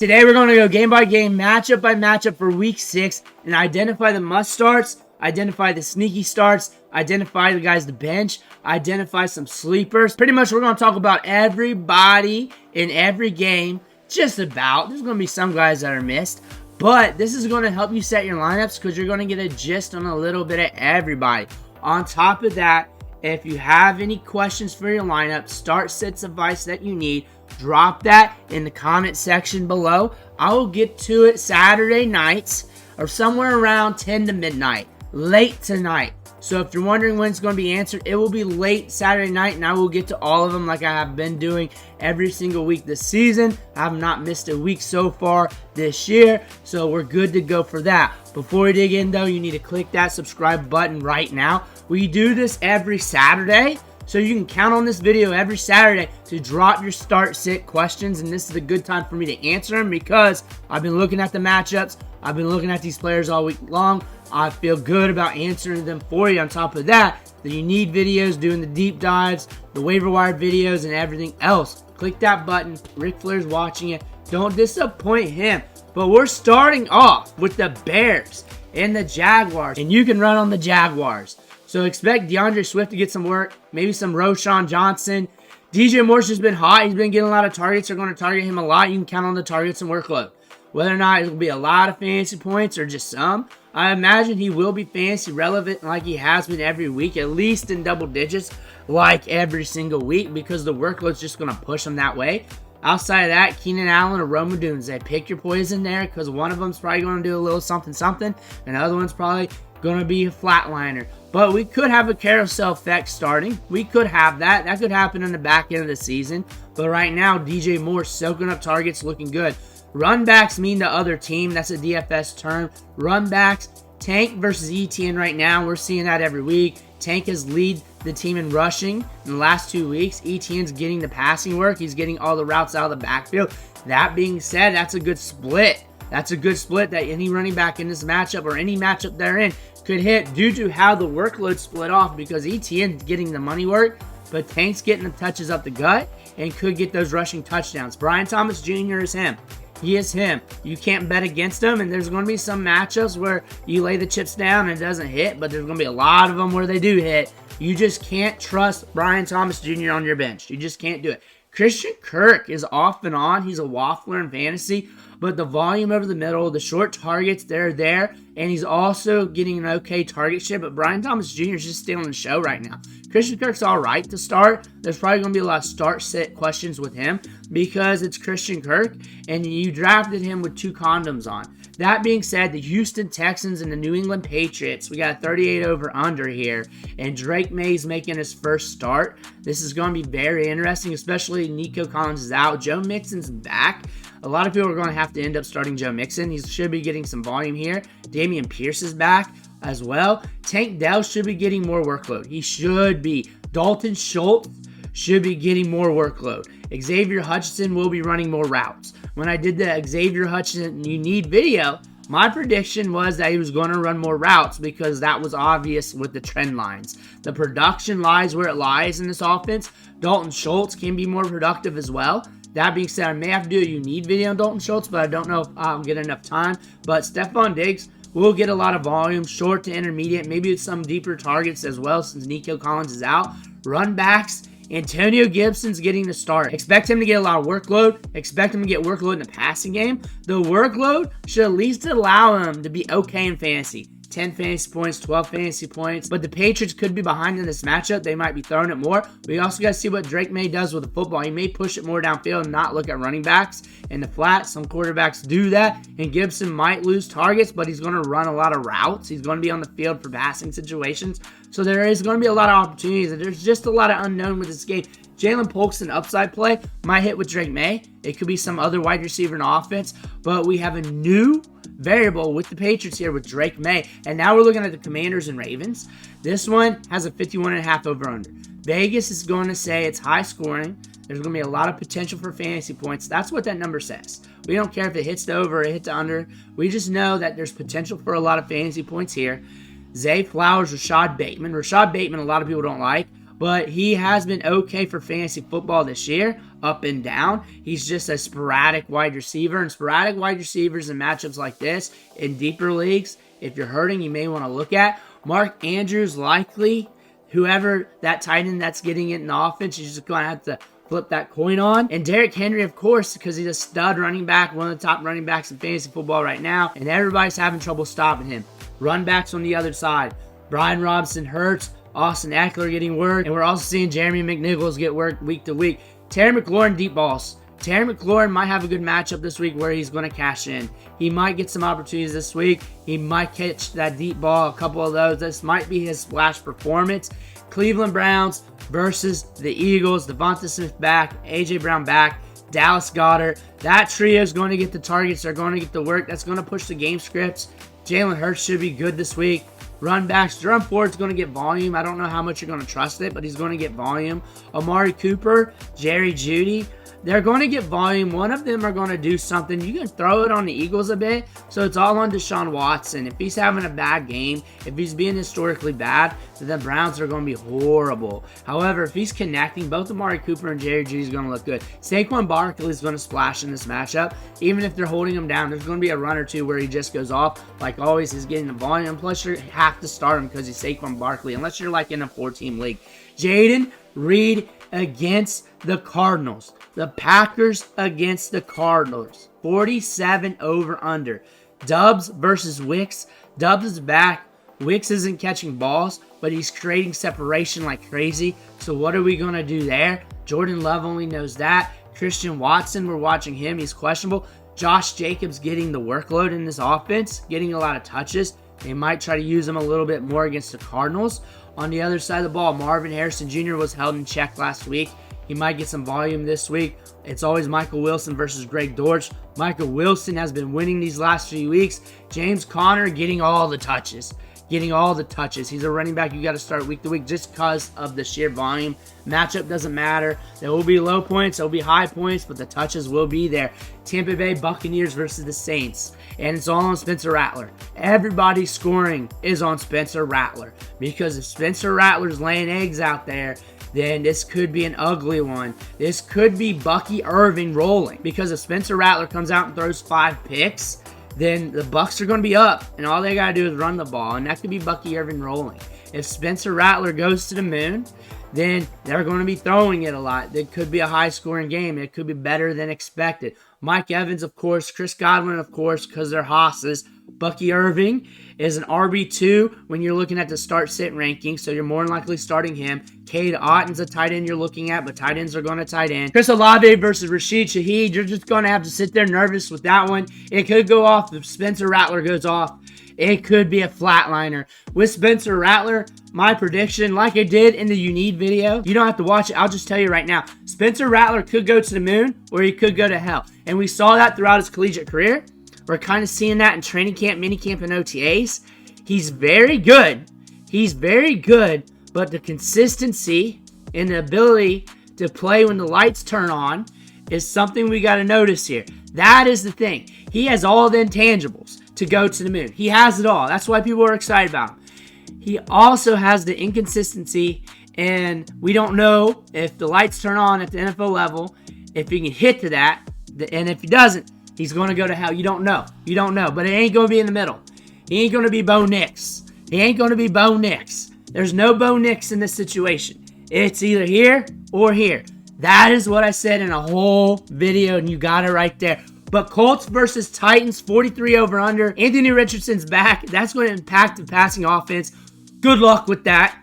Today we're going to go game by game, matchup by matchup for week 6 and identify the must starts, identify the sneaky starts, identify the guys to bench, identify some sleepers. Pretty much we're going to talk about everybody in every game, just about. There's going to be some guys that are missed, but this is going to help you set your lineups because you're going to get a gist on a little bit of everybody. On top of that, if you have any questions for your lineup, start sets advice that you need, drop that in the comment section below. I will get to it Saturday nights or somewhere around 10 to midnight, late tonight. So if you're wondering when it's going to be answered, it will be late Saturday night, and I will get to all of them like I have been doing every single week this season. I have not missed a week so far this year, so we're good to go for that. Before we dig in, though, you need to click that subscribe button right now. We do this every Saturday, so you can count on this video every Saturday to drop your start sit questions, and this is a good time for me to answer them because I've been looking at the matchups. I've been looking at these players all week long. I feel good about answering them for you. On top of that, the you need videos, doing the deep dives, the waiver wire videos, and everything else. Click that button. Ric Flair's watching it. Don't disappoint him. But we're starting off with the Bears and the Jaguars, and you can run on the Jaguars. So expect DeAndre Swift to get some work, maybe some Roschon Johnson. DJ Moore's just been hot. He's been getting a lot of targets. They're going to target him a lot. You can count on the targets and workload. Whether or not it'll be a lot of fantasy points or just some, I imagine he will be fantasy relevant like he has been every week, at least in double digits like every single week because the workload's just going to push him that way. Outside of that, Keenan Allen or Rome Odunze, pick your poison there because one of them's probably going to do a little something, and the other one's probably going to be a flatliner. But we could have a carousel effect starting. We could have that. That could happen in the back end of the season. But right now, DJ Moore soaking up targets, looking good. Run backs mean the other team. That's a DFS term. Run backs, Tank versus ETN right now. We're seeing that every week. Tank has lead the team in rushing in the last 2 weeks. ETN's getting the passing work. He's getting all the routes out of the backfield. That being said, that's a good split. That's a good split that any running back in this matchup or any matchup they're in could hit due to how the workload split off because ETN's getting the money work, but Tank's getting the touches up the gut and could get those rushing touchdowns. Brian Thomas Jr. is him. He is him. You can't bet against him, and there's going to be some matchups where you lay the chips down and it doesn't hit, but there's going to be a lot of them where they do hit. You just can't trust Brian Thomas Jr. on your bench. You just can't do it. Christian Kirk is off and on. He's a waffler in fantasy, but the volume over the middle, the short targets, they're there, and he's also getting an okay target share, but Brian Thomas Jr. is just stealing the show right now. Christian Kirk's all right to start. There's probably going to be a lot of start-sit questions with him because it's Christian Kirk, and you drafted him with 2 condoms on. That being said, the Houston Texans and the New England Patriots, we got a 38 over-under here, and Drake Maye's making his first start. This is going to be very interesting, especially Nico Collins is out. Joe Mixon's back. A lot of people are going to have to end up starting Joe Mixon. He should be getting some volume here. Damian Pierce is back as well. Tank Dell should be getting more workload. He should be. Dalton Schultz should be getting more workload. Xavier Hutchinson will be running more routes. When I did the Xavier Hutchinson You Need video, my prediction was that he was going to run more routes because that was obvious with the trend lines. The production lies where it lies in this offense. Dalton Schultz can be more productive as well. That being said, I may have to do a You Need video on Dalton Schultz, but I don't know if I'll get enough time. But Stefon Diggs will get a lot of volume, short to intermediate, maybe with some deeper targets as well since Nico Collins is out. Run backs, Antonio Gibson's getting the start. Expect him to get a lot of workload. Expect him to get workload in the passing game. The workload should at least allow him to be okay in fantasy. 10 fantasy points, 12 fantasy points. But the Patriots could be behind in this matchup. They might be throwing it more. We also got to see what Drake Maye does with the football. He may push it more downfield and not look at running backs in the flat. Some quarterbacks do that. And Gibson might lose targets, but he's going to run a lot of routes. He's going to be on the field for passing situations. So there is going to be a lot of opportunities. And there's just a lot of unknown with this game. Jalen Polk's an upside play. Might hit with Drake Maye. It could be some other wide receiver in offense. But we have a new variable with the Patriots here with Drake Maye. And now we're looking at the Commanders and Ravens. This one has a 51.5 over-under. Vegas is going to say it's high scoring. There's going to be a lot of potential for fantasy points. That's what that number says. We don't care if it hits the over or it hits the under. We just know that there's potential for a lot of fantasy points here. Zay Flowers, Rashad Bateman. Rashad Bateman, a lot of people don't like, but he has been okay for fantasy football this year. up and down. He's just a sporadic wide receiver, and sporadic wide receivers in matchups like this in deeper leagues, if you're hurting, you may want to look at. Mark Andrews likely, whoever that tight end that's getting it in the offense, you're just going to have to flip that coin on. And Derrick Henry, of course, because he's a stud running back, one of the top running backs in fantasy football right now, and everybody's having trouble stopping him. Run backs on the other side. Brian Robinson hurts. Austin Eckler getting work. And we're also seeing Jeremy McNichols get work week to week. Terry McLaurin deep balls. Terry McLaurin might have a good matchup this week where he's going to cash in. He might get some opportunities this week. He might catch that deep ball, a couple of those. This might be his splash performance. Cleveland Browns versus the Eagles. Devonta Smith back. A.J. Brown back. Dallas Goedert. That trio is going to get the targets. They're going to get the work. That's going to push the game scripts. Jalen Hurts should be good this week. Run backs. Jerome Ford's going to get volume. I don't know how much you're going to trust it, but he's going to get volume. Amari Cooper, Jerry Jeudy. They're going to get volume. One of them are going to do something. You can throw it on the Eagles a bit. So it's all on Deshaun Watson. If he's having a bad game, if he's being historically bad, then the Browns are going to be horrible. However, if he's connecting, both Amari Cooper and Jerry Jeudy is going to look good. Saquon Barkley is going to splash in this matchup. Even if they're holding him down, there's going to be a run or two where he just goes off. Like always, he's getting the volume. Plus, you have to start him because he's Saquon Barkley, unless you're like in a 4-team league. Jayden Reed against the Cardinals. The Packers against the Cardinals. 47 over under. Dubs versus Wicks. Dubs is back. Wicks isn't catching balls, but he's creating separation like crazy. So what are we going to do there? Jordan Love only knows that. Christian Watson, we're watching him. He's questionable. Josh Jacobs getting the workload in this offense, getting a lot of touches. They might try to use him a little bit more against the Cardinals. On the other side of the ball, Marvin Harrison Jr. was held in check last week. He might get some volume this week. It's always Michael Wilson versus Greg Dortch. Michael Wilson has been winning these last few weeks. James Conner getting all the touches. He's a running back you got to start week to week just because of the sheer volume. Matchup doesn't matter. There will be low points. There will be high points, but the touches will be there. Tampa Bay Buccaneers versus the Saints. And it's all on Spencer Rattler. Everybody's scoring is on Spencer Rattler. Because if Spencer Rattler's laying eggs out there, then this could be an ugly one. This could be Bucky Irving rolling. Because if Spencer Rattler comes out and throws 5 picks, then the Bucs are going to be up, and all they got to do is run the ball, and that could be Bucky Irving rolling. If Spencer Rattler goes to the moon, then they're going to be throwing it a lot. It could be a high-scoring game. It could be better than expected. Mike Evans, of course. Chris Godwin, of course, because they're hosses. Bucky Irving is an RB2 when you're looking at the start-sit ranking, so you're more than likely starting him. Cade Otton's a tight end you're looking at, but tight ends are going to tight end. Chris Olave versus Rashid Shaheed, you're just going to have to sit there nervous with that one. It could go off if Spencer Rattler goes off. It could be a flatliner. With Spencer Rattler, my prediction, like I did in the You Need video, you don't have to watch it. I'll just tell you right now. Spencer Rattler could go to the moon or he could go to hell. And we saw that throughout his collegiate career. We're kind of seeing that in training camp, mini camp, and OTAs. He's very good. But the consistency and the ability to play when the lights turn on is something we got to notice here. That is the thing. He has all the intangibles to go to the moon. He has it all. That's why people are excited about him. He also has the inconsistency, and we don't know if the lights turn on at the NFL level, if he can hit to that, and if he doesn't, he's going to go to hell. You don't know. But it ain't going to be in the middle. He ain't going to be Bo Nix. There's no Bo Nix in this situation. It's either here or here. That is what I said in a whole video, and you got it right there. But Colts versus Titans, 43 over under. Anthony Richardson's back. That's going to impact the passing offense. Good luck with that.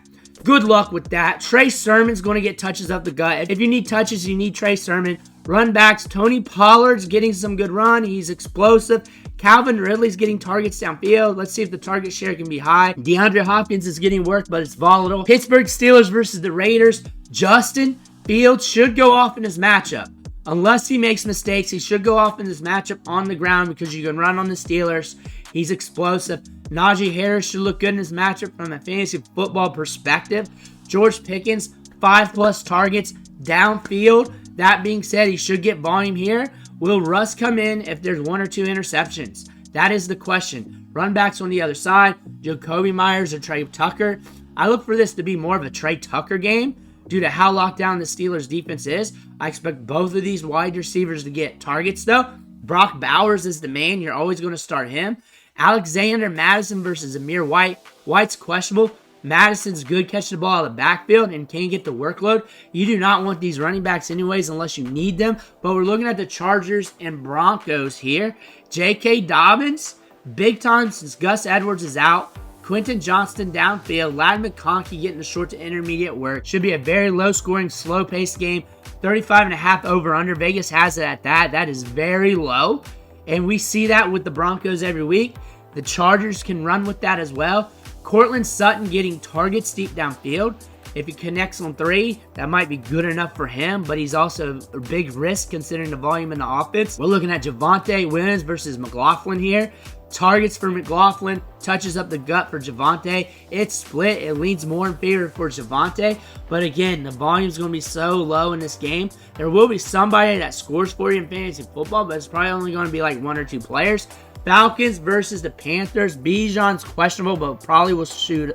Trey Sermon's going to get touches up the gut. If you need touches, you need Trey Sermon. Run backs, Tony Pollard's getting some good run. He's explosive. Calvin Ridley's getting targets downfield. Let's see if the target share can be high. DeAndre Hopkins is getting work, but it's volatile. Pittsburgh Steelers versus the Raiders. Justin Fields should go off in his matchup. Unless he makes mistakes, he should go off in this matchup on the ground because you can run on the Steelers. He's explosive. Najee Harris should look good in this matchup from a fantasy football perspective. George Pickens, 5+ targets downfield. That being said, he should get volume here. Will Russ come in if there's 1 or 2 interceptions? That is the question. Run backs on the other side. Jakobi Meyers or Trey Tucker. I look for this to be more of a Trey Tucker game due to how locked down the Steelers defense is. I expect both of these wide receivers to get targets, though. Brock Bowers is the man. You're always going to start him. Alexander Madison versus Amir White. White's questionable. Madison's good catching the ball out of the backfield and can get the workload. You do not want these running backs anyways unless you need them. But we're looking at the Chargers and Broncos here. J.K. Dobbins, big time since Gus Edwards is out. Quentin Johnston downfield. Lad McConkey getting the short to intermediate work. Should be a very low-scoring, slow-paced game. 35.5 over-under. Vegas has it at that. That is very low. And we see that with the Broncos every week. The Chargers can run with that as well. Cortland Sutton getting targets deep downfield. If he connects on 3, that might be good enough for him, but he's also a big risk considering the volume in the offense. We're looking at Javonte Williams versus McLaurin here. Targets for McLaurin, touches up the gut for Javonte. It's split. It leans more in favor for Javonte, but again, the volume's going to be so low in this game. There will be somebody that scores for you in fantasy football, but it's probably only going to be like 1 or 2 players. Falcons versus the Panthers. Bijan's questionable, but probably will suit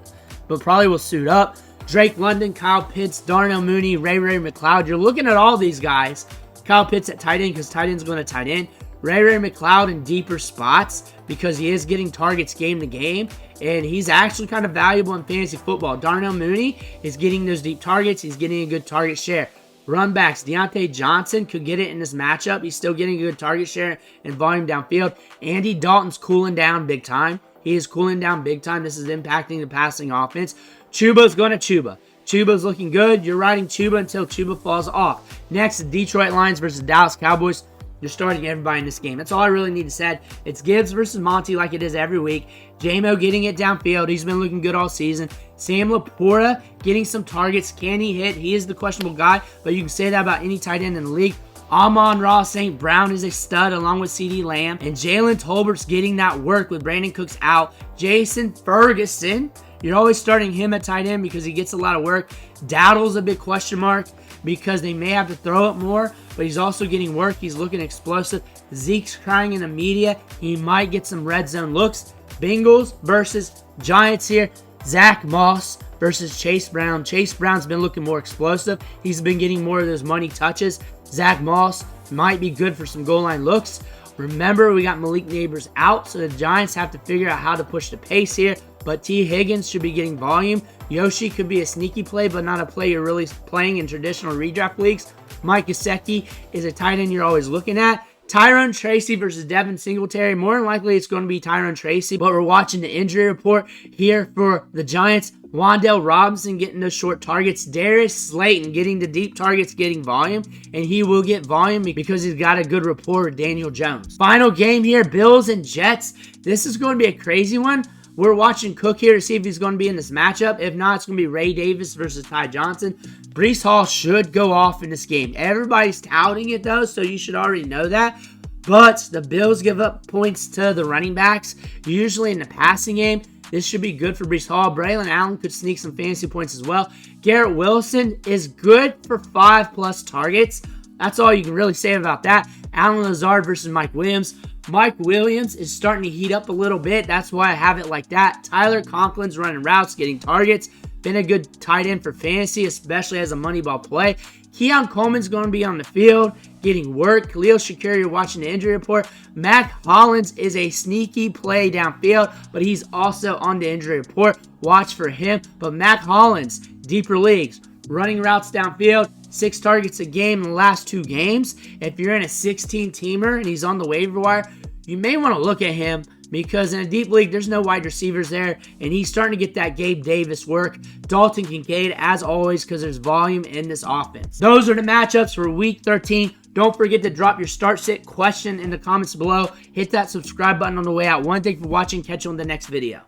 up. Drake London, Kyle Pitts, Darnell Mooney, Ray McLeod. You're looking at all these guys. Kyle Pitts at tight end because tight end's going to tight end. Ray McLeod in deeper spots because he is getting targets game to game, and he's actually kind of valuable in fantasy football. Darnell Mooney is getting those deep targets. He's getting a good target share. Run backs, Deontay Johnson could get it in this matchup. He's still getting a good target share and volume downfield. Andy Dalton's cooling down big time. He is cooling down big time. This is impacting the passing offense. Chuba's going to Chuba. Chuba's looking good. You're riding Chuba until Chuba falls off. Next, Detroit Lions versus Dallas Cowboys. You're starting everybody in this game. That's all I really need to say. It's Gibbs versus Monty like it is every week. J-Mo getting it downfield. He's been looking good all season. Sam Laporta getting some targets. Can he hit? He is the questionable guy, but you can say that about any tight end in the league. Amon-Ra St. Brown is a stud along with CeeDee Lamb. And Jalen Tolbert's getting that work with Brandon Cooks out. Jason Ferguson, you're always starting him at tight end because he gets a lot of work. Dowdle's a big question mark because they may have to throw it more, but he's also getting work. He's looking explosive. Zeke's crying in the media. He might get some red zone looks. Bengals versus Giants here. Zach Moss versus Chase Brown. Chase Brown's been looking more explosive. He's been getting more of those money touches. Zach Moss might be good for some goal line looks. Remember, we got Malik Neighbors out, so the Giants have to figure out how to push the pace here. But T. Higgins should be getting volume. Yoshi could be a sneaky play, but not a play you're really playing in traditional redraft leagues. Mike Gesicki is a tight end you're always looking at. Tyrone Tracy versus Devin Singletary. More than likely, it's going to be Tyrone Tracy, but we're watching the injury report here for the Giants. Wan'Dale Robinson getting those short targets. Darius Slayton getting the deep targets, getting volume, and he will get volume because he's got a good rapport with Daniel Jones. Final game here, Bills and Jets. This is going to be a crazy one. We're watching Cook here to see if he's going to be in this matchup. If not, it's going to be Ray Davis versus Ty Johnson. Breece Hall should go off in this game. Everybody's touting it, though, so you should already know that. But the Bills give up points to the running backs, usually in the passing game. This should be good for Breece Hall. Braylon Allen could sneak some fantasy points as well. Garrett Wilson is good for 5+ targets. That's all you can really say about that. Alan Lazard versus Mike Williams. Mike Williams is starting to heat up a little bit. That's why I have it like that. Tyler Conklin's running routes, getting targets. Been a good tight end for fantasy, especially as a money ball play. Keon Coleman's going to be on the field, getting work. Khalil Shakir, you're watching the injury report. Mac Hollins is a sneaky play downfield, but he's also on the injury report. Watch for him. But Mac Hollins, deeper leagues, running routes downfield. 6 targets a game in the last 2 games. If you're in a 16-teamer and he's on the waiver wire, you may want to look at him because in a deep league, there's no wide receivers there, and he's starting to get that Gabe Davis work. Dalton Kincaid, as always, because there's volume in this offense. Those are the matchups for Week 13. Don't forget to drop your start-sit question in the comments below. Hit that subscribe button on the way out. Thank you for watching. Catch you on the next video.